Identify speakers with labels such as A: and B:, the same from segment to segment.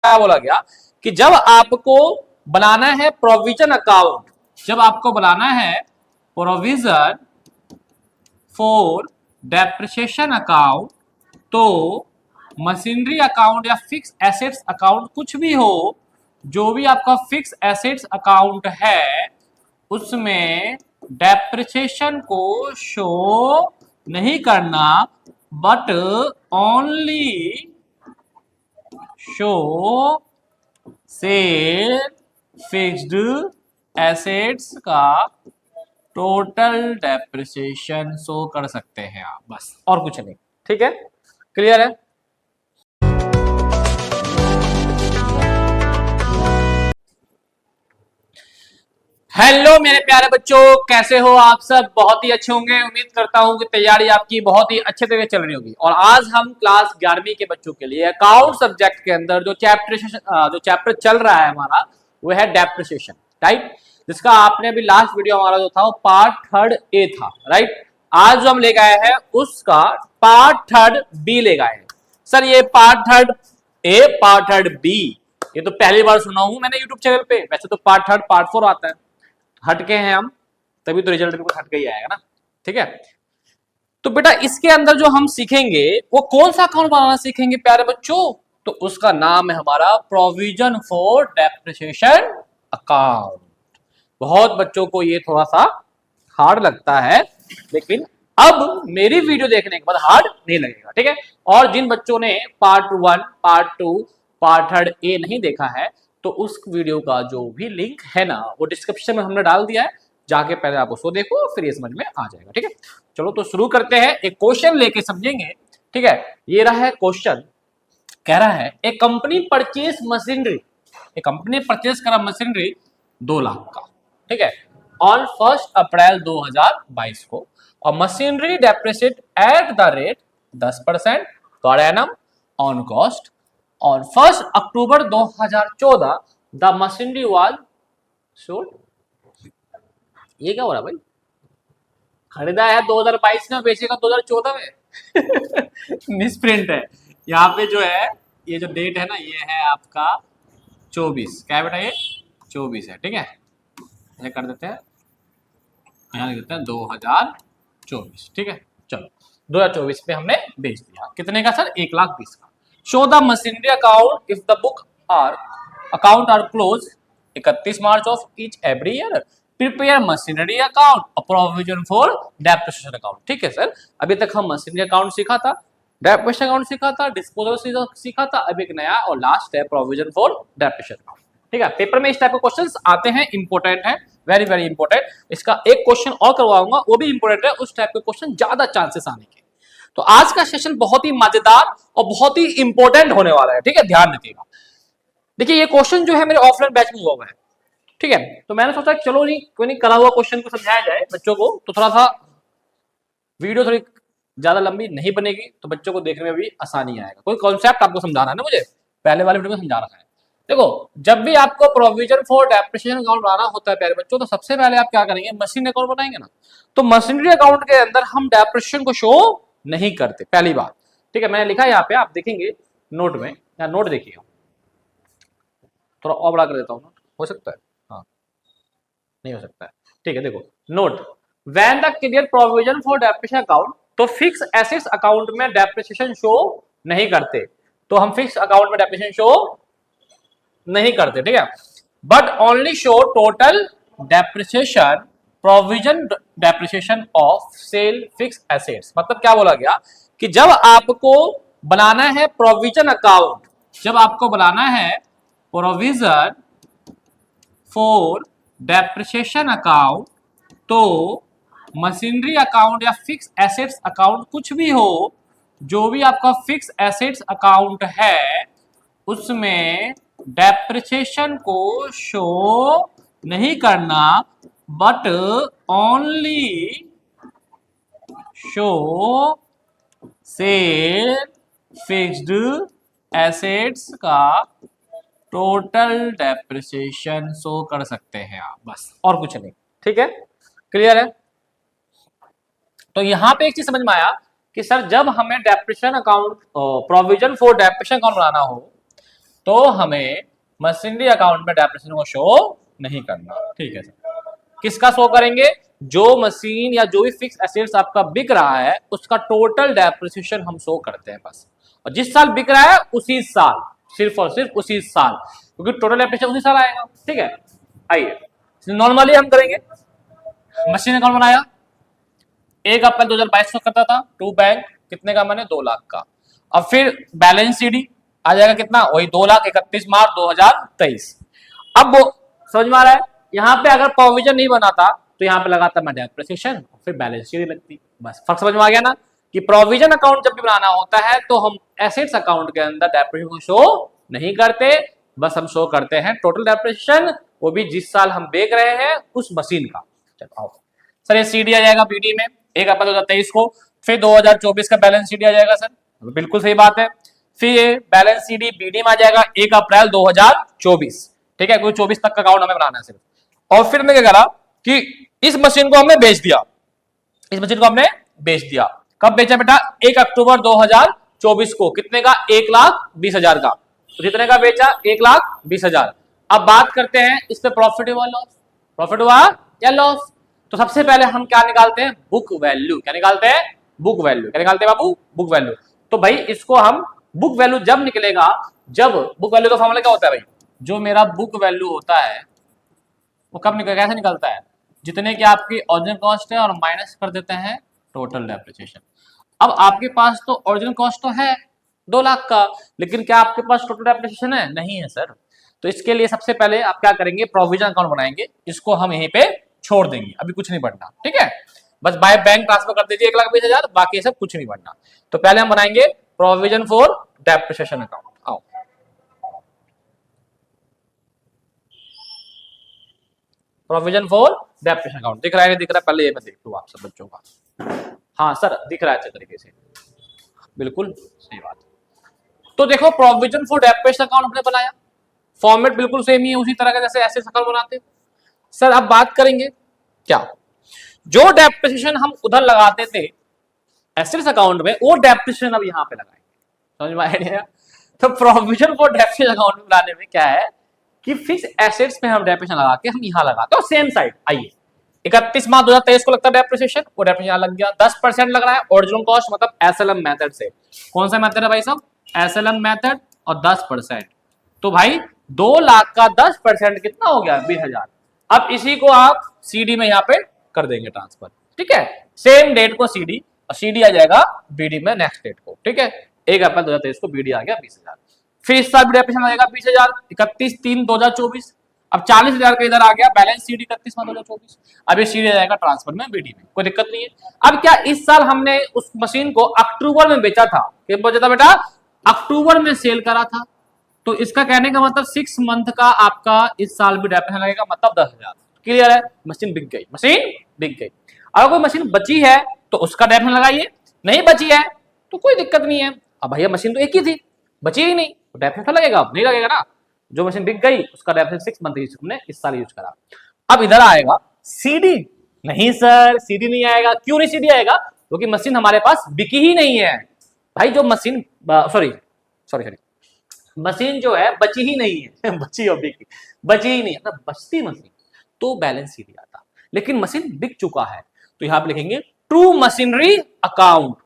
A: क्या बोला गया कि जब आपको बनाना है प्रोविजन अकाउंट, जब आपको बनाना है प्रोविजन फॉर डेप्रिसिएशन अकाउंट, तो मशीनरी अकाउंट या फिक्स एसेट्स अकाउंट कुछ भी हो, जो भी आपका फिक्स एसेट्स अकाउंट है उसमें डेप्रिसिएशन को शो नहीं करना, but only show sale fixed assets का टोटल डेप्रिसिएशन शो कर सकते हैं आप, बस और कुछ नहीं। ठीक है, क्लियर है। हेलो मेरे प्यारे बच्चों, कैसे हो आप सब? बहुत ही अच्छे होंगे। उम्मीद करता हूं कि तैयारी आपकी बहुत ही अच्छे तरीके चल रही होगी। और आज हम क्लास 11वीं के बच्चों के लिए अकाउंट सब्जेक्ट के अंदर जो चैप्टर चल रहा है हमारा, वो है डेप्रिसिएशन, राइट। जिसका आपने अभी लास्ट वीडियो हमारा जो था वो पार्ट 3 ए था, राइट। आज जो हम ले गए हैं उसका पार्ट 3 बी ले गए हैं। सर ये पार्ट 3 ए, पार्ट 3 बी, ये तो पहली बार सुना हूं मैंने यूट्यूब चैनल पे। वैसे तो पार्ट 3 पार्ट 4 आता है, हटके हैं हम, तभी तो रिजल्ट बिल्कुल हटके ही आएगा ना। ठीक है, तो बेटा इसके अंदर जो हम सीखेंगे वो कौन सा अकाउंट बनाना सीखेंगे प्यारे बच्चों? तो उसका नाम है हमारा प्रोविजन फॉर डेप्रिसिएशन अकाउंट। बहुत बच्चों को ये थोड़ा सा हार्ड लगता है, लेकिन अब मेरी वीडियो देखने के बाद हार्ड नहीं लगेगा। ठीक है, और जिन बच्चों ने पार्ट 1, पार्ट 2, पार्ट 3 ए नहीं देखा है, तो उस वीडियो का जो भी लिंक है ना, वो डिस्क्रिप्शन में हमने डाल दिया है, जाके पहले आप उसको देखो, फिर ये समझ में आ जाएगा। ठीक है, चलो तो शुरू करते हैं, एक क्वेश्चन लेके समझेंगे। ठीक है, ये रहा है क्वेश्चन, कह रहा है ए कंपनी परचेज मशीनरी, ए कंपनी परचेज करा मशीनरी 2 लाख का, ठीक है, ऑन 1 अप्रैल 2022 को, और machinery depreciate at the rate 10% per annum on cost. On 1 October 2014 the machinery was sold. ये क्या हो रहा है भाई? खरीदा है 2022 में, बेचेगा 2014 में। मिसप्रिंट है यहाँ पे जो है, ये जो डेट है ना, ये है आपका 24। क्या है बेटा? ये 24 है। ठीक है, ऐसे कर देते हैं, यहाँ लिख देते हैं 2024। ठीक है, चलो 2024 पे हमने बेच दिया। कितने का सर? 1,20,000 का। Show the machinery account if the book are account are close 31 March of each every year. Prepare machinery account और प्रोविजन फॉर डेप्रिसिएशन अकाउंट। ठीक है सर, अभी तक हम मशीनरी अकाउंट सीखा था, डेप्रिसिएशन अकाउंट सीखा था, डिस्पोजल सीखा था, अब एक नया और लास्ट है प्रोविजन फॉर डेप्रिसिएशन अकाउंट। ठीक है, पेपर में इस टाइप के क्वेश्चंस आते हैं, इंपॉर्टेंट है, वेरी वेरी इंपॉर्टेंट। इसका एक क्वेश्चन और करवाऊंगा, वो भी इंपॉर्टेंट है, उस टाइप के क्वेश्चन ज्यादा चांसेस आने के। तो आज का सेशन बहुत ही मजेदार और बहुत ही इंपॉर्टेंट होने वाला है। ठीक है, ध्यान रखिएगा। देखिए ये क्वेश्चन जो है मेरे ऑफलाइन बैच में हुआ हुआ है। ठीक है, तो मैंने सोचा चलो नहीं, कोई नहीं, करा हुआ क्वेश्चन को समझाया जाए बच्चों को, तो थोड़ा सा वीडियो थोड़ी ज्यादा लंबी नहीं बनेगी, तो बच्चों को देखने में भी आसानी आएगा। कोई कॉन्सेप्ट आपको समझाना है ना, मुझे पहले वाले वीडियो में समझा रखा है। देखो, जब भी आपको प्रोविजन फॉर डेप्रिसिएशन अकाउंट बनाना होता है प्यारे बच्चों, तो सबसे पहले आप क्या करेंगे? मशीन अकाउंट बनाएंगे ना। तो मशीनरी अकाउंट के अंदर हम डेप्रिसिएशन को शो नहीं करते, पहली बात। ठीक है, मैंने लिखा है यहाँ पे, आप देखेंगे नोट में, या नोट देखिए, थोड़ा और बड़ा कर देता हूँ, हो सकता है, हाँ नहीं हो सकता है। ठीक है, देखो note, when the clear provision for depreciation account, तो फिक्स एसेट्स अकाउंट में डेप्रिसिएशन शो नहीं करते, तो हम फिक्स अकाउंट में डेप्रिसिएशन शो नहीं करते। ठीक है, but only show total depreciation provision depreciation of sale fix assets. मतलब क्या बोला गया कि जब आपको बनाना है प्रोविजन अकाउंट, जब आपको बनाना है प्रोविजन फॉर डेप्रिसिएशन अकाउंट, तो मशीनरी अकाउंट या फिक्स एसेट्स अकाउंट कुछ भी हो, जो भी आपका फिक्स एसेट्स अकाउंट है उसमें डेप्रिसिएशन को शो नहीं करना, but only show sale fixed assets का टोटल डेप्रिसिएशन शो कर सकते हैं आप, बस और कुछ नहीं। ठीक है, क्लियर है। तो यहां पे एक चीज समझ में आया कि सर जब हमें depreciation account, provision for depreciation account बनाना हो, तो हमें मशीनरी अकाउंट में डेप्रिसिएशन को शो नहीं करना। ठीक है सर, किसका शो करेंगे? जो मशीन या जो भी फिक्स एसेट्स आपका बिक रहा है उसका टोटल डेप्रिसिएशन हम शो करते हैं बस। और जिस साल बिक रहा है उसी साल, सिर्फ और सिर्फ उसी साल, क्योंकि टोटल डेप्रिसिएशन उसी साल आएगा। ठीक है, आइए नॉर्मली हम करेंगे। मशीन अकाउंट बनाया, 1 अप्रैल 2022 को करता था, टू बैंक कितने का, मैंने 2 लाख का। अब फिर बैलेंस सीडी आ जाएगा कितना, वही 2,31 मार्च 2023। अब वो समझ में आ रहा है, यहाँ पे अगर प्रोविजन नहीं बना था तो यहाँ पे लगाता मैं डेप्रिसिएशन, फिर बैलेंस शीट लगती। बस फर्क समझ में आ गया ना, कि प्रोविजन अकाउंट जब भी बनाना होता है तो हम एसेट्स अकाउंट के अंदर डेप्रिसिएशन को शो नहीं करते, बस हम शो करते हैं टोटल डेप्रिसिएशन, वो भी जिस साल हम बेच रहे हैं उस मशीन का। चलो आओ सर, ये सीडी आ जाएगा बीडी में 1 अप्रैल 2023 को, फिर 2024 का बैलेंस सीडी आ जाएगा सर, बिल्कुल सही बात है। फिर ये बैलेंस सीडी बीडी में आ जाएगा 1 अप्रैल 2024। ठीक है, कोई 24 तक का अकाउंट हमें बनाना है सिर्फ। और फिर मैं क्या करा कि इस मशीन को हमने बेच दिया, इस मशीन को हमने बेच दिया। कब बेचा बेटा? 1 अक्टूबर 2024 को। कितने का? 1,20,000 का। तो कितने का बेचा? 1,20,000। अब बात करते हैं इस पे प्रॉफिट हुआ लॉस, प्रॉफिट हुआ या लॉस। तो सबसे पहले हम क्या निकालते हैं? Book value. क्या निकालते हैं? Book value. क्या निकालते हैं बाबू? Book value. तो भाई इसको हम बुक वैल्यू जब निकलेगा, जब बुक वैल्यू का फॉर्मूला क्या होता है भाई? जो मेरा बुक वैल्यू होता है वो कब निकलेगा? कैसे निकलता है? जितने की आपकी ओरिजिनल कॉस्ट है और माइनस कर देते हैं टोटल डेप्रिसिएशन। अब आपके पास तो ओरिजिनल कॉस्ट तो है 2 लाख का, लेकिन क्या आपके पास टोटल डेप्रिसिएशन है? नहीं है सर। तो इसके लिए सबसे पहले आप क्या करेंगे? प्रोविजन अकाउंट बनाएंगे, इसको हम यहीं पे छोड़ देंगे, अभी कुछ नहीं बढ़ना। ठीक है, बस बाय बैंक ट्रांसफर कर दीजिए 1,20,000, बाकी सब कुछ नहीं बढ़ना। तो पहले हम बनाएंगे प्रोविजन फॉर डेप्रिसिएशन अकाउंट। आओ प्रोविजन फॉर डेप्रिसिएशन अकाउंट दिख रहा है, दिख रहा है? पहले ये मैं देख लूं आप सब बच्चों का। हाँ सर दिख रहा है अच्छे तरीके से, बिल्कुल सही बात। तो देखो प्रोविजन फॉर डेप्रिसिएशन अकाउंट हमने बनाया, फॉर्मेट बिल्कुल सेम ही है, उसी तरह का जैसे एसेट्स अकाउंट बनाते हैं। सर अब बात करेंगे क्या, जो डेप्रिसिएशन हम उधर लगाते थे एसेट्स अकाउंट में, वो डेप्रिसिएशन अब यहाँ पे लगाएंगे। समझ में आया? तो प्रोविजन फॉर डेप्रिसिएशन अकाउंट बनाने में क्या है कि फिक्स एसेट्स में हम डेप्रिसिएशन लगा के हम यहाँ लगाते हैं सेम साइड। आइए 31 मार्च 2023 को लगता है डेप्रिसिएशन, वो डेप्रिसिएशन यहाँ लग गया। 10% लग रहा है ओरिजिनल कॉस्ट, मतलब एसएलएम मेथड से। कौन सा मेथड है भाई साहब? SLM method. और 10%, तो भाई 2 लाख का 10% कितना हो गया? 20,000। अब इसी को आप सीडी में यहाँ पे कर देंगे ट्रांसफर। ठीक है, सेम डेट को सीडी, और सीडी आ जाएगा बीडी में नेक्स्ट डेट को। ठीक है, 1 अप्रैल 2023 को बीडी आ गया 20,000। फिर इस साल भी डेप्रिसिएशन लगेगा 20,000, 31/3/2024। अब 40,000 का इधर आ गया बैलेंस सीडी 31 मार्च 2024। अब ये सीडी आ जाएगा ट्रांसफर में बीडी में, कोई दिक्कत नहीं है। अब क्या इस साल हमने उस मशीन को अक्टूबर में बेचा था? क्या बेचा था बेटा? अक्टूबर में सेल करा था। तो इसका कहने का मतलब 6 मंथ का आपका इस साल भी डेप्रिसिएशन लगेगा, मतलब 10,000। क्लियर है? मशीन बिक गई, मशीन बिक गई। अगर कोई मशीन बची है तो उसका डेप्रिसिएशन लगाइए, नहीं बची है तो कोई दिक्कत नहीं है। अब भैया मशीन तो एक ही थी, बची ही नहीं, तो डेप्रिसिएशन लगेगा? नहीं लगेगा ना। जो मशीन बिक गई उसका डेप्रिसिएशन 6 मंथ हमने इस साल यूज करा। अब इधर आएगा सीडी। नहीं सर सीडी नहीं आएगा। क्यों नहीं सीडी आएगा? क्योंकि मशीन हमारे पास बिकी ही नहीं है भाई। जो मशीन सॉरी मशीन जो है बची ही नहीं है बची और बिकी, बची ही नहीं है। बचती मशीन तो बैलेंस सीडी आता, लेकिन मशीन बिक चुका है तो यहां पे लिखेंगे ट्रू मशीनरी अकाउंट,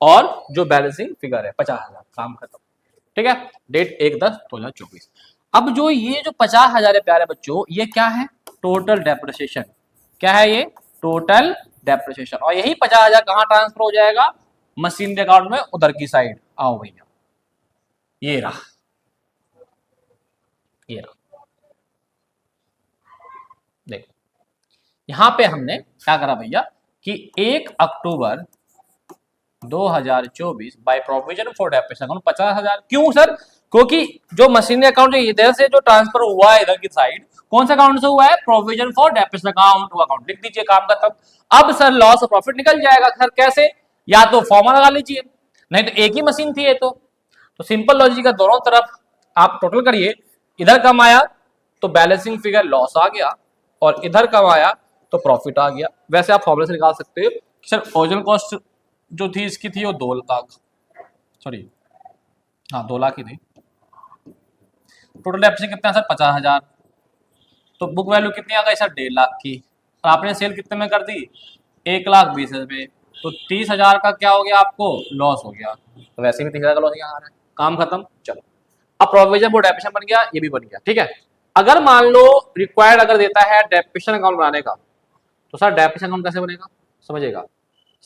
A: और जो बैलेंसिंग फिगर है 50,000, काम खत्म। ठीक है, डेट 1/10/2024। अब जो ये जो 50,000 है प्यारे बच्चों, ये क्या है? Total depreciation. क्या है ये? Total depreciation. और यही 50,000 कहां ट्रांसफर हो जाएगा? मशीन के अकाउंट में, उधर की साइड। आओ भैया ये रहा, ये रहा, देखो यहां पे हमने क्या करा भैया कि 1 अक्टूबर 2024 by provision for depreciation account 50,000। क्यों सर? क्योंकि जो मशीनरी अकाउंट इधर से जो ट्रांसफर हुआ है इधर की साइड, कौन सा अकाउंट से हुआ है? प्रोविजन फॉर डेप्रिसिएशन अकाउंट, वो अकाउंट लिख दीजिए, काम खत्म। अब सर लॉस और प्रॉफिट निकल जाएगा। सर कैसे? या तो फॉर्मूला लगा लीजिए, नहीं तो एक ही मशीन थी ये तो सिंपल लॉजिक का दोनों तरफ आप टोटल करिए। इधर कम आया तो बैलेंसिंग फिगर लॉस आ गया, और इधर कम आया तो प्रॉफिट आ गया। वैसे आप फॉर्मूला से निकाल सकते हो। सर ओरिजिनल कॉस्ट जो थी इसकी थी वो 2 लाख, सॉरी हाँ 2 लाख ही थी। टोटल डेप्रिसिएशन कितना है सर 50,000। तो बुक वैल्यू कितनी आ गई सर 1.5 लाख की, और आपने सेल कितने में कर दी 1,20,000 में, तो 30,000 का क्या हो गया आपको लॉस हो गया। तो वैसे भी 30,000 का लॉस यहाँ आ रहा है, काम खत्म। चलो अब प्रोविजन वो डेप्रिसिएशन बन गया, ये भी बन गया, ठीक है। अगर मान लो रिक्वायर्ड अगर देता है डेप्रिसिएशन अकाउंट बनाने का, तो सर डेप्रिसिएशन अकाउंट कैसे बनेगा समझिएगा।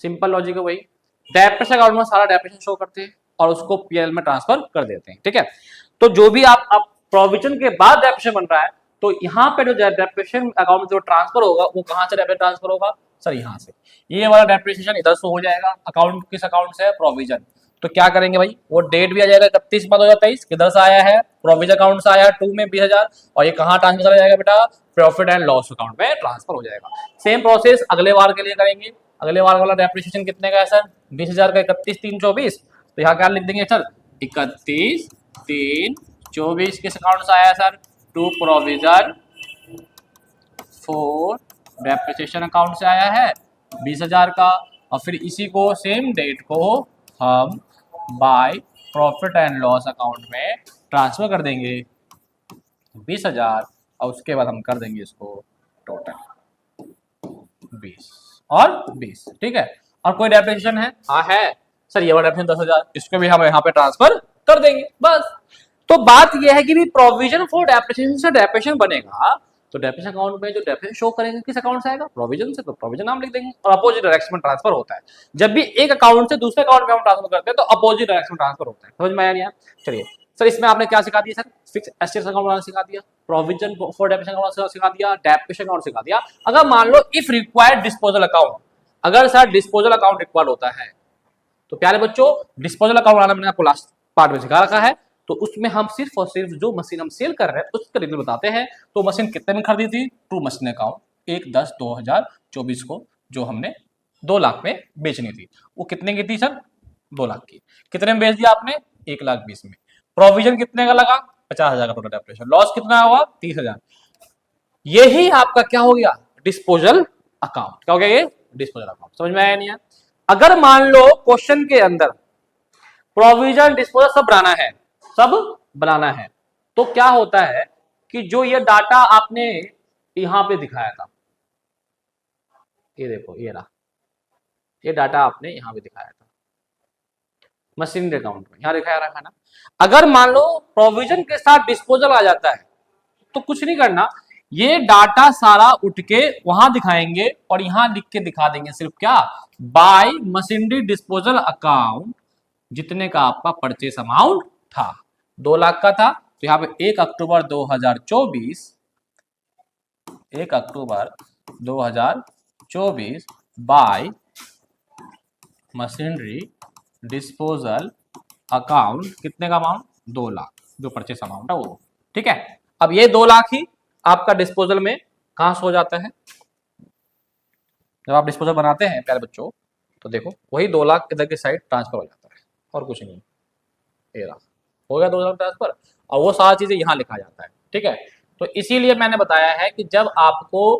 A: सिंपल लॉजिक है, वही डेप्रिसिएशन अकाउंट में सारा डेप्रिसिएशन शो करते हैं और उसको पीएल में ट्रांसफर कर देते हैं, ठीक है। तो जो भी आप प्रोविजन के बाद डेप्रिसिएशन बन रहा है, तो यहाँ पे जो डेप्रिसिएशन अकाउंट में जो ट्रांसफर होगा वो कहाँ से डेबिट ट्रांसफर होगा सर यहाँ से। ये वाला डेप्रिसिएशन इधर से हो जाएगा, अकाउंट किस अकाउंट से है प्रोविजन। तो क्या करेंगे भाई, वो डेट भी आ जाएगा 31/5/2023, किधर से आया है प्रोविजन अकाउंट से आया 2 में 20,000, और ये कहाँ ट्रांसफर हो जाएगा बेटा प्रॉफिट एंड लॉस अकाउंट में ट्रांसफर हो जाएगा। सेम प्रोसेस अगले बार के लिए करेंगे। अगले बार वाला डेप्रिसिएशन कितने का है सर 20,000 का 31/3/24, तो यहाँ क्या लिख देंगे सर 31/3/24 किस अकाउंट से आया sir to provision for depreciation account से आया है 20,000 का, और फिर इसी को सेम डेट को हम by profit and loss account में ट्रांसफर कर देंगे 20,000, और उसके बाद हम कर देंगे इसको टोटल 20 और 20, ठीक है। और कोई डेप्रिसिएशन है हाँ है सर, ये वाला डेप्रिसिएशन 10,000, इसको भी हम यहाँ पे ट्रांसफर कर देंगे बस। तो बात यह है कि भी प्रोविजन फॉर डेप्रिसिएशन से डेप्रिसिएशन बनेगा, तो डेप्रिसिएशन अकाउंट में जो डेप्रिसिएशन शो करेंगे किस अकाउंट से आएगा प्रोविजन से, तो प्रोविजन नाम लिख देंगे। और अपोजिट डायरेक्शन में ट्रांसफर होता है, जब भी एक अकाउंट से दूसरे अकाउंट में हम ट्रांसफर करते हैं तो अपोजिट डायरेक्शन में ट्रांसफर होता है। समझ में आया नहीं आया? चलिए सर इसमें आपने क्या सिखा दिया सर, फिक्स एसेट्स अकाउंट बनाना सिखा दिया, प्रोविजन फॉर डेप्रिसिएशन अकाउंट सिखा दिया, डेप्रिसिएशन अकाउंट सिखा दिया। अगर मान लो इफ रिक्वायर्ड डिस्पोजल अकाउंट, अगर सर डिस्पोजल अकाउंट रिक्वायर्ड होता है, तो प्यारे बच्चों डिस्पोजल अकाउंट बनाना मैंने आपको लास्ट पार्ट में सिखा रखा है। तो उसमें हम सिर्फ और सिर्फ जो मशीन हम सेल कर रहे हैं उसका रिव्यू बताते हैं। तो मशीन कितने में खरीदी थी, ट्रू मशीन अकाउंट 1/10/2024 को, जो हमने 2 लाख में बेचनी थी, वो कितने की थी सर 2 लाख की। कितने में बेच दिया आपने 1,20,000 में। प्रोविजन कितने का लगा 50,000 का टोटल डेप्रिसिएशन, लॉस कितना हुआ 30,000। यही आपका क्या हो गया डिस्पोजल अकाउंट। क्या हो गया ये डिस्पोजल अकाउंट। समझ में आया नहीं है? अगर मान लो क्वेश्चन के अंदर प्रोविजन डिस्पोजल सब बनाना है, सब बनाना है, तो क्या होता है कि जो ये डाटा आपने यहां पे दिखाया था, ये देखो ये रहा, ये डाटा आपने यहां पे दिखाया था मशीनरी अकाउंट में, यहां दिखाया रखा ना। अगर मान लो प्रोविजन के साथ डिस्पोजल आ जाता है तो कुछ नहीं करना, ये डाटा सारा उठ के वहां दिखाएंगे और यहां लिख के दिखा देंगे सिर्फ क्या बाय मशीनरी डिस्पोजल अकाउंट, जितने का आपका परचेस अमाउंट था 2 लाख का था, तो यहाँ पे 1 अक्टूबर 2024 बाय मशीनरी डिस्पोजल अकाउंट कितने का अमाउंट 2 लाख, जो परचेस अमाउंट है वो, ठीक है। अब ये 2 लाख ही आपका डिस्पोजल में कहां से हो जाता है, जब आप डिस्पोजल बनाते हैं प्यारे बच्चों, तो देखो वही 2 लाख इधर की साइड ट्रांसफर हो जाता है और कुछ नहीं। ये रहा हो गया 2 लाख ट्रांसफर, और वो सारी चीजें यहाँ लिखा जाता है, ठीक है। तो इसीलिए मैंने बताया है कि जब आपको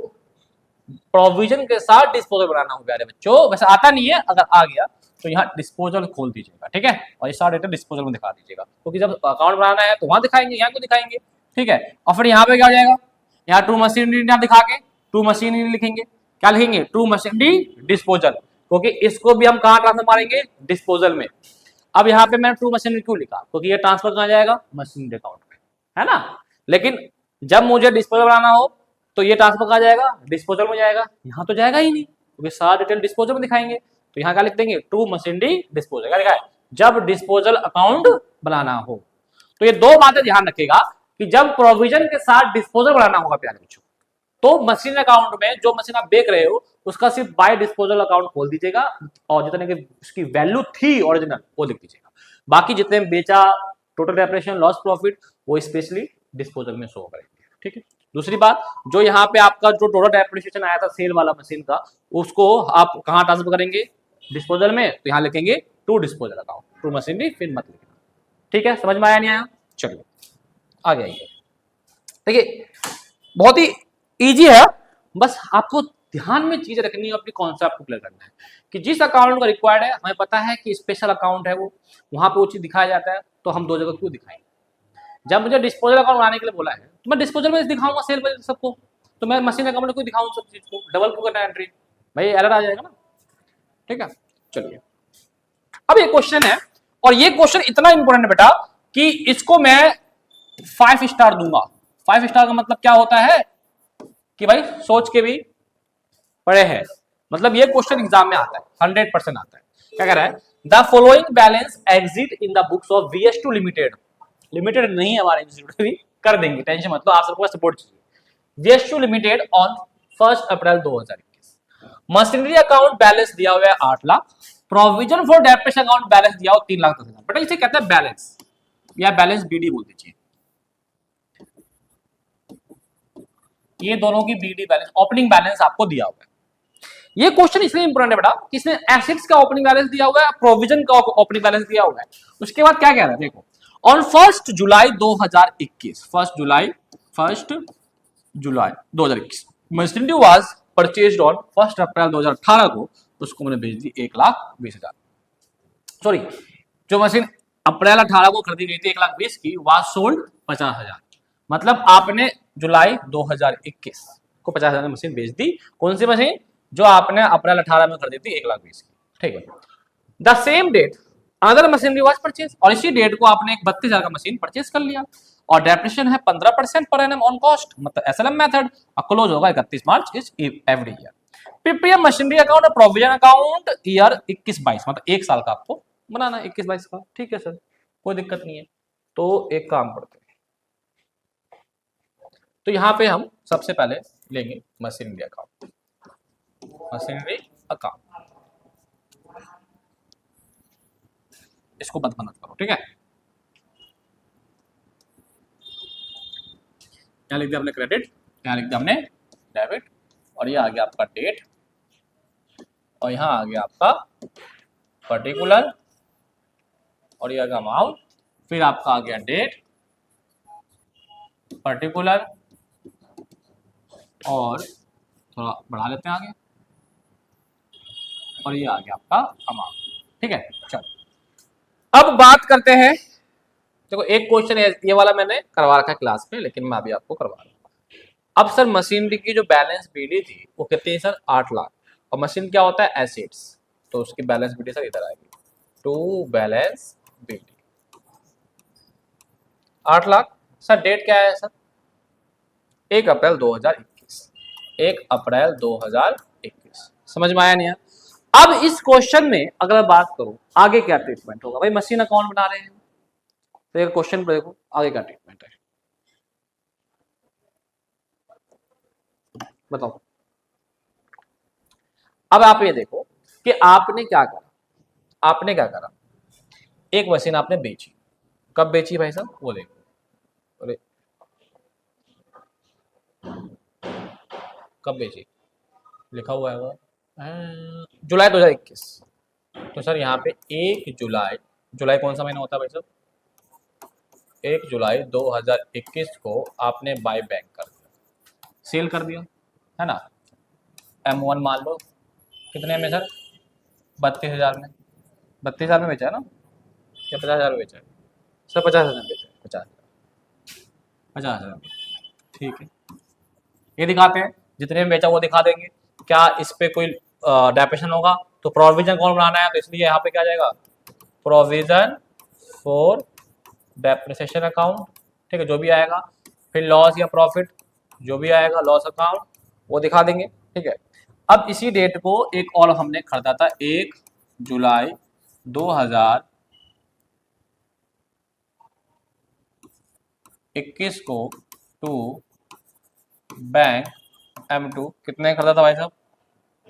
A: प्रोविजन के साथ डिस्पोजल बनाना हो प्यारे बच्चों, वैसे आता नहीं है, अगर आ गया तो यहाँ डिस्पोजल खोल दीजिएगा, ठीक है, और ये सारा डेटा डिस्पोजल में दिखा दीजिएगा, क्योंकि जब अकाउंट बनाना है तो वहां दिखाएंगे, यहाँ क्यों दिखाएंगे, ठीक है। और फिर यहाँ पे क्या हो जाएगा, यहाँ ट्रू मशीनरी दिखा के ट्रू मशीनरी लिखेंगे, क्या लिखेंगे ट्रू मशीनरी डिस्पोजल, क्योंकि इसको भी हम कहाँ ट्रांसफर मारेंगे डिस्पोजल में। अब यहाँ पे मैंने ट्रू मशीनरी क्यों लिखा, क्योंकि ये ट्रांसफर कहाँ जाएगा मशीनरी अकाउंट में, है ना। लेकिन जब मुझे डिस्पोजल बनाना हो तो ये ट्रांसफर कहाँ जाएगा डिस्पोजल में जाएगा, यहाँ तो जाएगा ही नहीं, क्योंकि सारा डिटेल डिस्पोजल में दिखाएंगे। तो यहाँ क्या लिख देंगे ट्रू मशीनरी डिस्पोजल, क्या लिखा है जब डिस्पोजल अकाउंट बनाना हो। तो ये 2 बातें ध्यान रखिएगा कि जब प्रोविजन के साथ डिस्पोजल बनाना होगा प्यारे बच्चों, तो मशीन अकाउंट में जो मशीन आप बेच रहे हो उसका सिर्फ बाय डिस्पोजल अकाउंट खोल दीजिएगा, और जितने की उसकी वैल्यू थी ओरिजिनल वो लिख दीजिएगा। बाकी जितने बेचा टोटल डेप्रिसिएशन लॉस प्रॉफिट वो स्पेशली डिस्पोजल में शो करेंगे, ठीक है। दूसरी बात, जो यहाँ पे आपका जो टोटल डेप्रिसिएशन आया था सेल वाला मशीन का, उसको आप कहाँ ट्रांसफर करेंगे डिस्पोजल में, तो यहाँ लिखेंगे to disposal account, to machinery फिर मत लिखना, ठीक है। समझ में आया नहीं आया? चलिए आगे आइए। देखिए बहुत ही इजी है, बस आपको ध्यान में चीज रखनी है, अपनी कॉन्सेप्ट को क्लियर करना है कि जिस अकाउंट का रिक्वायर्ड है, हमें पता है कि स्पेशल अकाउंट है वो, वहां पे वो चीज दिखाया जाता है, तो हम 2 जगह क्यों दिखाएंगे। जब मुझे डिस्पोजल अकाउंट बनाने के लिए बोला है तो मैं डिस्पोजल में दिखाऊंगा सेल में सबको, तो मैं मशीन अकाउंट में कोई दिखाऊं सब चीज को, डबल क्यों करना एंट्री, भाई एरर आ जाएगा ना। ठीक है, चलिए अब ये क्वेश्चन है, और ये क्वेश्चन इतना इंपॉर्टेंट है बेटा कि इसको मैं 5 स्टार दूंगा। 5 स्टार का मतलब क्या होता है कि भाई सोच के भी पढ़े हैं, मतलब ये क्वेश्चन एग्जाम में आता है, 100% आता है। क्या कह रहा है, the following balance exit in the books of VS2 limited, limited नहीं है हमारे इंस्टीट्यूट भी, कर देंगे टेंशन मत लो, आप सबको सपोर्ट चाहिए। VS2 limited on 1 April 2021, machinery account balance दिया हुआ है 8 lakh, provision for depreciation account balance दिया हुआ 3,10,000। बेटा इसे कहते हैं बैलेंस, या बैलेंस BD बोल दीजिए, ये दोनों की BD बैलेंस, ओपनिंग बैलेंस आपको दिया हुआ है। ये क्वेश्चन इसलिए इंपॉर्टेंट है बेटा कि इसमें एसेट्स का ओपनिंग बैलेंस दिया हुआ है, प्रोविजन का ओपनिंग बैलेंस दिया हुआ है। उसके बाद क्या कह रहा है देखो, on 1 July 2021, 1 July 2021 machinery was purchased on 1 अप्रैल 2018 को, उसको मैंने भेज दी 1,20,000। सॉरी, जो मशीन अप्रैल 18 को खरीदी गई थी 1,20,000 की, वाज सोल्ड 50,000, मतलब आपने जुलाई 2021 को 50,000 की मशीन बेच दी। कौन सी मशीन, जो आपने अप्रैल 18 में खरीदी थी 1,20,000 की। ठीक है, the same date another machinery was purchase, और इसी डेट को आपने एक 32,000 का मशीन परचेज कर लिया, और डेप्रिसिएशन है 15% पर एनम ऑन कॉस्ट, मतलब SLM मेथड, और क्लोज होगा 31 मार्च इस every year. Prepare machinery account और प्रोविजन अकाउंट ईयर 21-22, मतलब 1 साल का आपको बनाना है, 21-22 का। ठीक है सर, कोई दिक्कत नहीं है। तो एक काम करते हैं, तो यहाँ पे हम सबसे पहले लेंगे मशीनरी अकाउंट, मशीनरी अकाउंट, इसको बंद करो। ठीक है, यहाँ लिख दिया हमने क्रेडिट, यहाँ लिख दिया हमने डेबिट, और ये आ गया आपका डेट, और यहाँ आ गया आपका पर्टिकुलर, और ये आ गया अमाउंट, फिर आपका आ गया डेट, पर्टिकुलर, और थोड़ा बढ़ा लेते हैं आगे, और ये आ गया आपका अमाउंट। ठीक है, चलो अब बात करते हैं। देखो एक क्वेश्चन है, ये वाला मैंने करवा रखा है क्लास में, लेकिन मैं अभी आपको करवा रहा हूँ। अब सर मशीनरी की जो बैलेंस BD थी वो कितनी है सर, 8 लाख, और मशीन क्या होता है, एसेट्स, तो उसकी बैलेंस BD सर इधर आएगी, to balance BD 8 lakh. Sir date क्या है सर, 1 अप्रैल 2021, 1 अप्रैल 2021। समझ में आया नहीं? अब इस क्वेश्चन में अगर मैं बात करूं आगे क्या ट्रीटमेंट होगा, भाई मशीन अकाउंट बना रहे हैं, तो ये क्वेश्चन पर देखो आगे क्या ट्रीटमेंट है, बताओ। अब आप ये देखो कि आपने क्या करा, एक मशीन आपने बेची, कब बेची भाई साहब वो देखो, अरे कब बेची, लिखा हुआ है वो जुलाई 2021, तो सर यहाँ पे 1 जुलाई कौन सा महीना होता है भाई साहब, 1 जुलाई 2021 को आपने बाय बैक कर दिया, सेल कर दिया, है ना। M1 मान लो कितने में सर, 32,000 में, 32,000 में बेचा है ना, या 50,000 में बेचा है सर, 50,000 में बेचा है, 50,000 में, ठीक है। ये दिखाते हैं, जितने में बेचा वो दिखा देंगे, क्या इस पे कोई डेप्रिसिएशन होगा, तो प्रोविजन कौन बनाना है, तो इसलिए यहाँ पे क्या जाएगा, प्रोविजन फॉर डेप्रिसिएशन अकाउंट। ठीक है, जो भी आएगा, फिर लॉस या प्रॉफिट जो भी आएगा, लॉस अकाउंट वो दिखा देंगे। ठीक है, अब इसी डेट को एक और हमने खरीदा था 1 जुलाई 2021 को टू बैंक M2, कितने खरीदा था भाई साहब,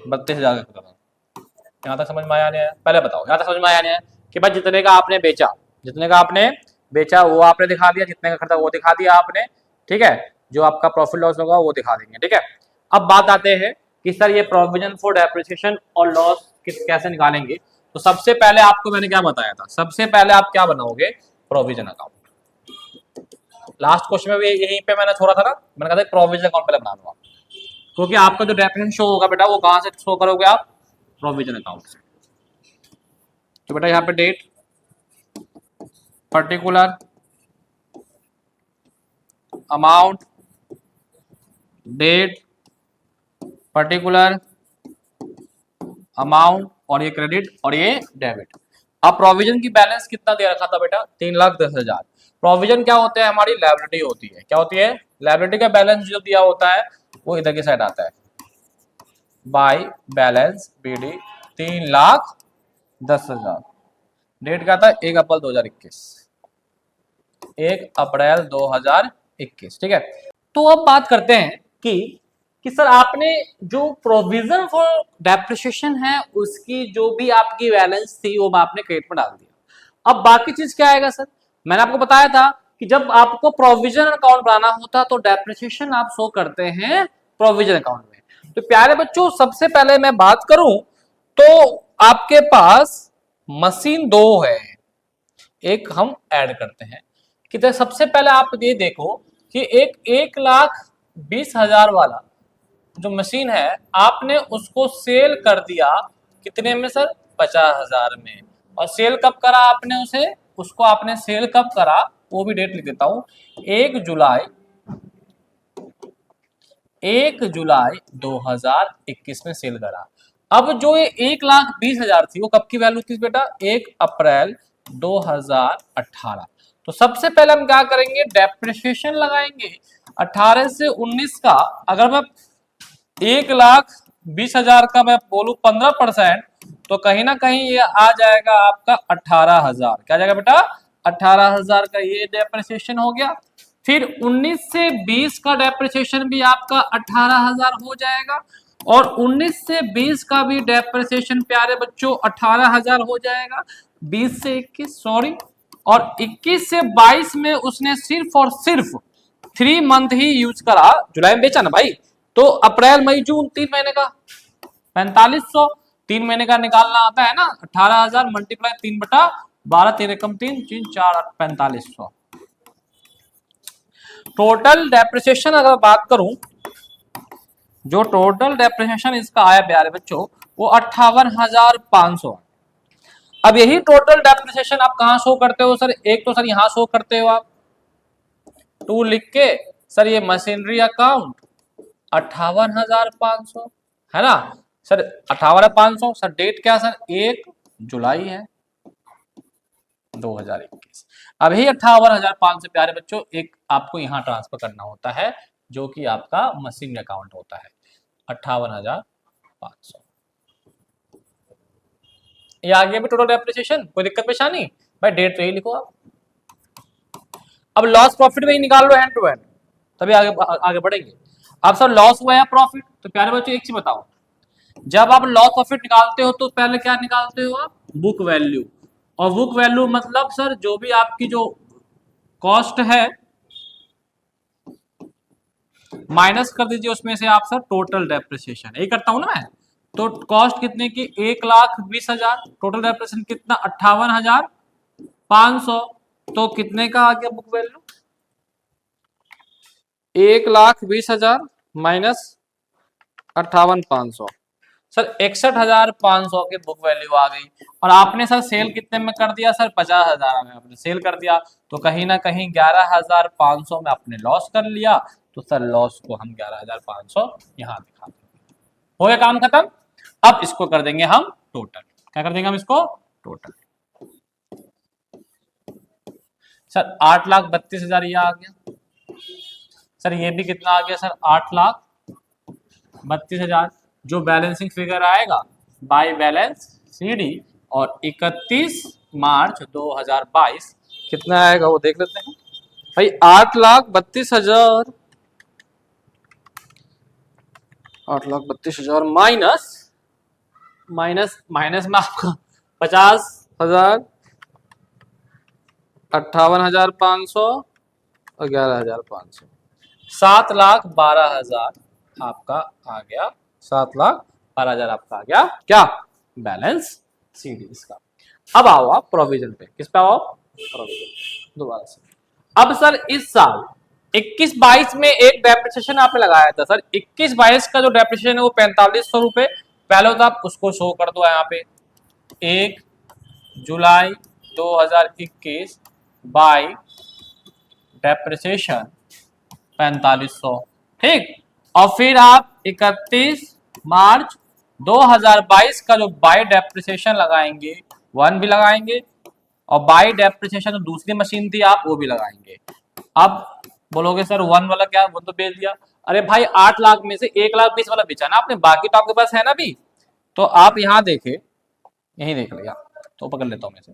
A: 32,000 का खरीदा था। यहाँ तक समझ में आया नहीं आया, पहले बताओ, यहाँ तक समझ में आया नहीं आया कि भाई जितने का आपने बेचा वो आपने दिखा दिया, जितने का खरीदा वो दिखा दिया आपने। ठीक है, जो आपका प्रॉफिट लॉस होगा वो दिखा देंगे। ठीक है, अब बात आते हैं कि सर ये प्रोविजन फॉर डेप्रिसिएशन और लॉस कैसे निकालेंगे। तो सबसे पहले आपको मैंने क्या बताया था, सबसे पहले आप क्या बनाओगे, प्रोविजन अकाउंट। लास्ट क्वेश्चन में भी यहीं पे मैंने छोड़ा था ना, मैंने कहा था प्रोविजन अकाउंट पहले बनाना, क्योंकि आपका जो डेप्रिसिएशन शो होगा बेटा वो कहां से शो करोगे आप, प्रोविजन अकाउंट से। तो बेटा यहाँ पे date, particular, amount, date, particular amount, और ये क्रेडिट और ये डेबिट। अब प्रोविजन की बैलेंस कितना दे रखा था बेटा? 3,10,000। प्रोविजन क्या होता है? हमारी लायबिलिटी होती है। क्या होती है? लायबिलिटी का बैलेंस जो दिया होता है वो इधर की साइड आता है, बाय बैलेंस BD 3,10,000। डेट क्या था? 1 अप्रैल 2021, 1 अप्रैल 2021। ठीक है, तो अब बात करते हैं कि सर आपने जो प्रोविजन फॉर डेप्रिसिएशन है उसकी जो भी आपकी बैलेंस थी वो आपने क्रेडिट में डाल दिया। अब बाकी चीज क्या आएगा सर? मैंने आपको बताया था कि जब आपको प्रोविजन अकाउंट बनाना होता तो डेप्रिसिएशन आप शो करते हैं प्रोविजन अकाउंट में। तो प्यारे बच्चों, सबसे पहले मैं बात करूं तो आपके पास मशीन 2 है, एक हम ऐड करते हैं कि सबसे पहले आप ये देखो कि एक 1,20,000 वाला जो मशीन है आपने उसको सेल कर दिया कितने में सर? 50,000 में। और सेल कब करा आपने उसे? उसको आपने सेल कब करा वो भी डेट लिख देता हूं, 1 जुलाई 2021 में सेल करा। अब जो ये 1,20,000 थी वो कब की वैल्यू थी बेटा? 1 अप्रैल 2018। तो सबसे पहले हम क्या करेंगे? डेप्रिसिएशन लगाएंगे 18 से 19 का। अगर मैं 1,20,000 का मैं बोलूं 15%, तो कहीं ना कहीं ये आ जाएगा आपका 18,000। क्या जाएगा बेटा? 18,000 का ये डेप्रिसिएशन हो गया। फिर 19 से 20 का डेप्रिसिएशन भी आपका 18,000 हो जाएगा, और 19 से 20 का भी डेप्रिसिएशन प्यारे बच्चों 18,000 हो जाएगा। 20 से 21 सॉरी, और 21 से 22 में उसने सिर्फ और सिर्फ 3 मंथ ही यूज करा। जुलाई में बेचा ना भाई, तो अप्रैल मई जून 3 महीने का 4500, 3 महीने का निकालना आता है ना। 18,000 मल्टीप्लाई 3/12, 3 एकम 3, 3 4 8 4500। टोटल डेप्रिसिएशन अगर बात करूं, जो टोटल डेप्रिसिएशन इसका आया प्यारे बच्चों वो 58,500। अब यही टोटल डेप्रिसिएशन आप कहां शो करते हो सर? एक तो सर यहां शो करते हो आप 2 लिख के, सर ये मशीनरी अकाउंट 58,500 है ना सर, 58,500। सर डेट क्या सर? 1 जुलाई है 2021। अब ही 58,500 प्यारे बच्चों एक आपको यहां ट्रांसफर करना होता है जो कि आपका मशीन अकाउंट होता है 58,500। ये आगे भी टोटल डेप्रिसिएशन, कोई दिक्कत परेशानी? भाई डेट तो ही लिखो आप। अब लॉस प्रॉफिट में ही निकाल लो एंड टू एंड, तभी आगे आगे बढ़ेंगे। अब सर लॉस हुआ या प्रॉफिट? तो प्यारे बच्चों एक चीज बताओ, जब आप लॉस प्रॉफिट निकालते हो तो पहले क्या निकालते हो आप? Book value. और बुक वैल्यू मतलब सर जो भी आपकी जो कॉस्ट है माइनस कर दीजिए उसमें से आप सर टोटल डेप्रिसिएशन। यही करता हूं ना मैं। तो कॉस्ट कितने की? 1,20,000। टोटल डेप्रिसिएशन कितना? 58,500। तो कितने का आ गया बुक वैल्यू? 1,20,000 माइनस 58,500, सर 61,500 की बुक वैल्यू आ गई। और आपने सर सेल कितने में कर दिया सर? 50,000 में आपने सेल कर दिया, तो कहीं ना कहीं 11,500 में आपने लॉस कर लिया। तो सर लॉस को हम 11,500 यहां दिखा देंगे। हो गया काम खत्म। अब इसको कर देंगे हम टोटल। क्या कर देंगे हम इसको? टोटल। सर 8,32,000 ये आ गया। सर ये भी कितना आ गया सर? 8,32,000। जो बैलेंसिंग फिगर आएगा बाय बैलेंस CD और 31 मार्च 2022 कितना आएगा वो देख लेते हैं भाई। 8,32,000, 8,32,000 माइनस माइनस माइनस में आपका 50,000, 58,500 और 11,500, 7,12,000 आपका आ गया। 7,12,000 आपका आ गया क्या? बैलेंस CD इसका। अब आओ आप प्रोविजन पे। किस पे आओ? प्रोविजन। दोबारा से। अब सर इस साल 21-22 में एक डेप्रिसिएशन आपने लगाया था सर। 21-22 का जो डेप्रिसिएशन है वो 4500 रुपए। पहले तो आप उसको शो कर दो यहाँ पे 1 जुलाई 2021 बाय डेप्रिसिएशन 4500, ठीक। और फिर आप 31 मार्च 2022 का जो बाय डेप्रिसिएशन लगाएंगे 1 भी लगाएंगे, और बाय डेप्रिसिएशन जो दूसरी मशीन थी आप वो भी लगाएंगे। अब बोलोगे सर 1 वाला क्या, वो तो बेच दिया। अरे भाई 8 लाख में से 1,20,000 वाला बेचा ना आपने, बाकी तो आपके पास है ना भी। तो आप यहाँ देखे, यही देख लिया, तो पकड़ लेता हूँ मैं से।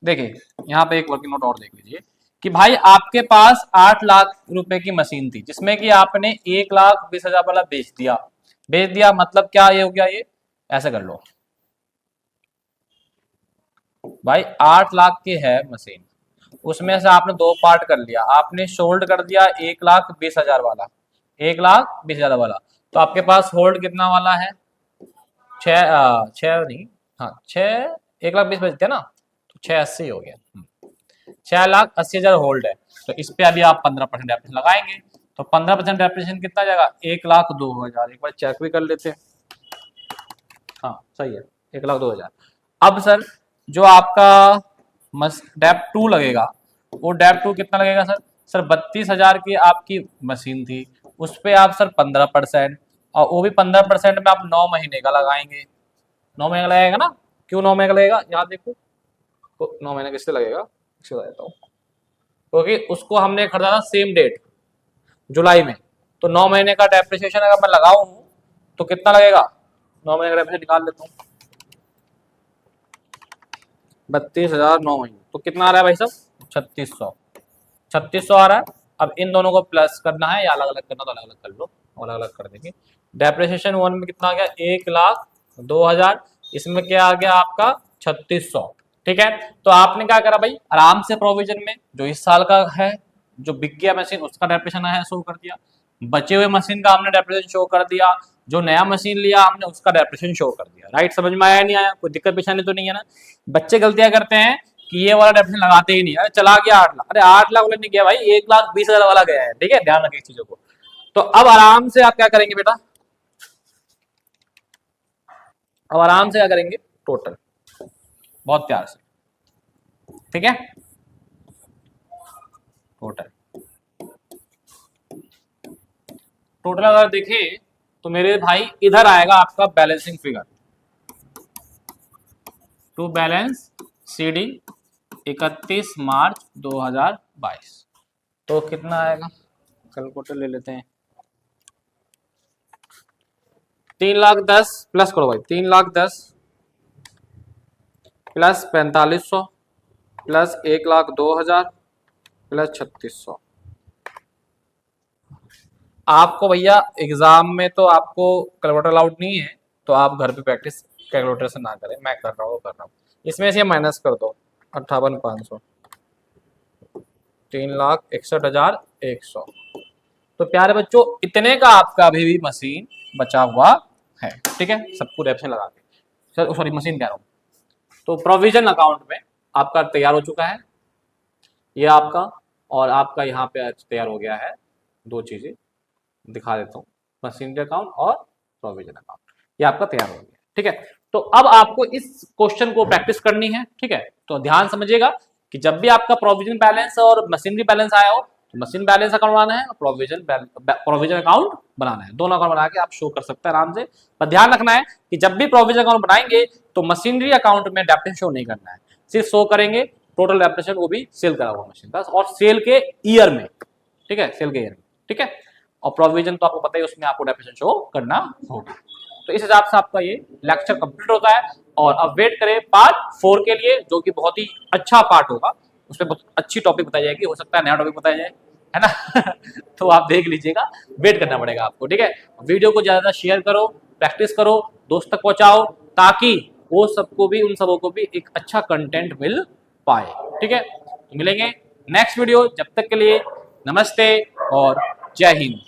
A: देखिए यहाँ पे एक वर्किंग नोट और देख लीजिए कि भाई आपके पास 8 लाख रुपए की मशीन थी, जिसमें कि आपने 1,20,000 वाला बेच दिया। मतलब क्या ये हो गया, ये ऐसे कर लो भाई 8 लाख की है मशीन, उसमें से आपने 2 पार्ट कर लिया, आपने शोल्ड कर दिया 1,20,000 वाला, 1,20,000 वाला। तो आपके पास होल्ड कितना वाला है, छह नहीं, हाँ 1,20,000 बचते ना, तो 680 हो गया। 6,80,000 होल्ड है। तो इस पे अभी आप 15% डेप्रिसिएशन लगाएंगे, तो 15% डेप्रिसिएशन कितना जाएगा, 1,02,000। एक बार चेक भी कर लेते हैं, हाँ सही है 1,02,000। अब सर जो आपका डेप 2 लगेगा, वो डेप 2 कितना लगेगा सर 32,000 की आपकी मशीन थी, उस पे आप सर 15%, और वो भी 15% में आप 9 महीने का लगाएंगे। 9 महीने का लगेगा ना, क्यों 9 महीने का लगेगा, यहाँ देखो तो 9 महीने किससे लगेगा, इससे बता देता हूँ, क्योंकि उसको हमने खरीदा था सेम डेट जुलाई में। तो 9 महीने का डेप्रिसिएशन अगर मैं लगाऊं तो कितना लगेगा, 9 महीने का डेप्रिसिएशन निकाल लेता हूँ, 32,000 9 महीने, तो कितना आ रहा है भाई साहब, 3600 आ रहा है। अब इन दोनों को प्लस करना है या अलग अलग करना तो अलग अलग कर लो, अलग अलग कर देंगे। डेप्रिसिएशन 1 में कितना आ गया, 1,02,000, इसमें क्या आ गया आपका 3600, ठीक है। तो आपने क्या करा भाई, आराम से प्रोविजन में जो इस साल का है, जो बिक गया मशीन उसका डेप्रिसिएशन है शो कर दिया, बचे हुए मशीन का हमने डेप्रिसिएशन शो कर दिया, जो नया मशीन लिया हमने उसका डेप्रिसिएशन शो कर दिया। राइट, समझ में आया नहीं आया, कोई दिक्कत परेशानी तो नहीं है ना। बच्चे गलतियां करते हैं कि ये वाला डेप्रिसिएशन लगाते ही नहीं, अरे चला गया 8 लाख, अरे 8 लाख वाला नहीं गया भाई, 1,20,000 वाला गया है, ठीक है, ध्यान रखें इस चीजों को। तो अब आराम से आप क्या करेंगे बेटा, अब आराम से क्या करेंगे, टोटल, बहुत प्यार से, ठीक है, टोटल अगर देखें तो मेरे भाई इधर आएगा आपका balancing figure, to balance CD 31 March 2022, तो कितना आएगा, कैलकुलेटर ले लेते हैं, 3,10,000 प्लस करो भाई, 3,10,000 प्लस 4,500 प्लस 1,02,000 प्लस 3,600। आपको भैया एग्जाम में तो आपको कैलकुलेटर अलाउड नहीं है, तो आप घर पे प्रैक्टिस कैलकुलेटर से ना करें, मैं कर रहा हूँ। इसमें से माइनस कर दो 58,500, 3,61,100। तो प्यारे बच्चों इतने का आपका अभी भी मशीन बचा हुआ है, ठीक है, सबको डेप्रिसिएशन लगा के, सर सॉरी मशीन कह रहा हूँ। तो प्रोविजन अकाउंट में आपका तैयार हो चुका है ये आपका, और आपका यहाँ पे तैयार हो गया है, दो चीजें दिखा देता हूँ, मशीन अकाउंट और प्रोविजन अकाउंट, ये आपका तैयार हो गया, ठीक है। तो अब आपको इस क्वेश्चन को प्रैक्टिस करनी है, ठीक है। तो ध्यान समझिएगा कि जब भी आपका प्रोविजन बैलेंस और मशीनरी बैलेंस आया हो तो मशीन बैलेंस अकाउंट बनाना है और प्रोविजन अकाउंट बनाना है, दोनों अकाउंट बना के आप शो कर सकते हैं आराम से। पर ध्यान रखना है कि जब भी प्रोविजन अकाउंट बनाएंगे तो मशीनरी अकाउंट में डेप्रिसिएशन शो नहीं करना है, सिर्फ शो करेंगे टोटल डेप्रिसिएशन, वो भी सेल करा हुआ मशीन का, और सेल के ईयर में, ठीक है, सेल के ईयर में, ठीक है। और प्रोविजन तो आपको पता ही, उसमें आपको डेप्रिसिएशन शो करना होगा। तो इस हिसाब से आपका ये लेक्चर कंप्लीट होता है, और अब वेट करें पार्ट 4 के लिए, जो कि बहुत ही अच्छा पार्ट होगा, उसमें बहुत अच्छी टॉपिक बताई जाएगी, हो सकता है नया टॉपिक बताया जाए, है ना तो आप देख लीजिएगा, वेट करना पड़ेगा आपको, ठीक है। वीडियो को ज्यादा शेयर करो, प्रैक्टिस करो, दोस्त तक पहुंचाओ, ताकि वो सबको भी, उन सबों को भी एक अच्छा कंटेंट मिल पाए, ठीक है। तो मिलेंगे नेक्स्ट वीडियो, जब तक के लिए नमस्ते और जय हिंद।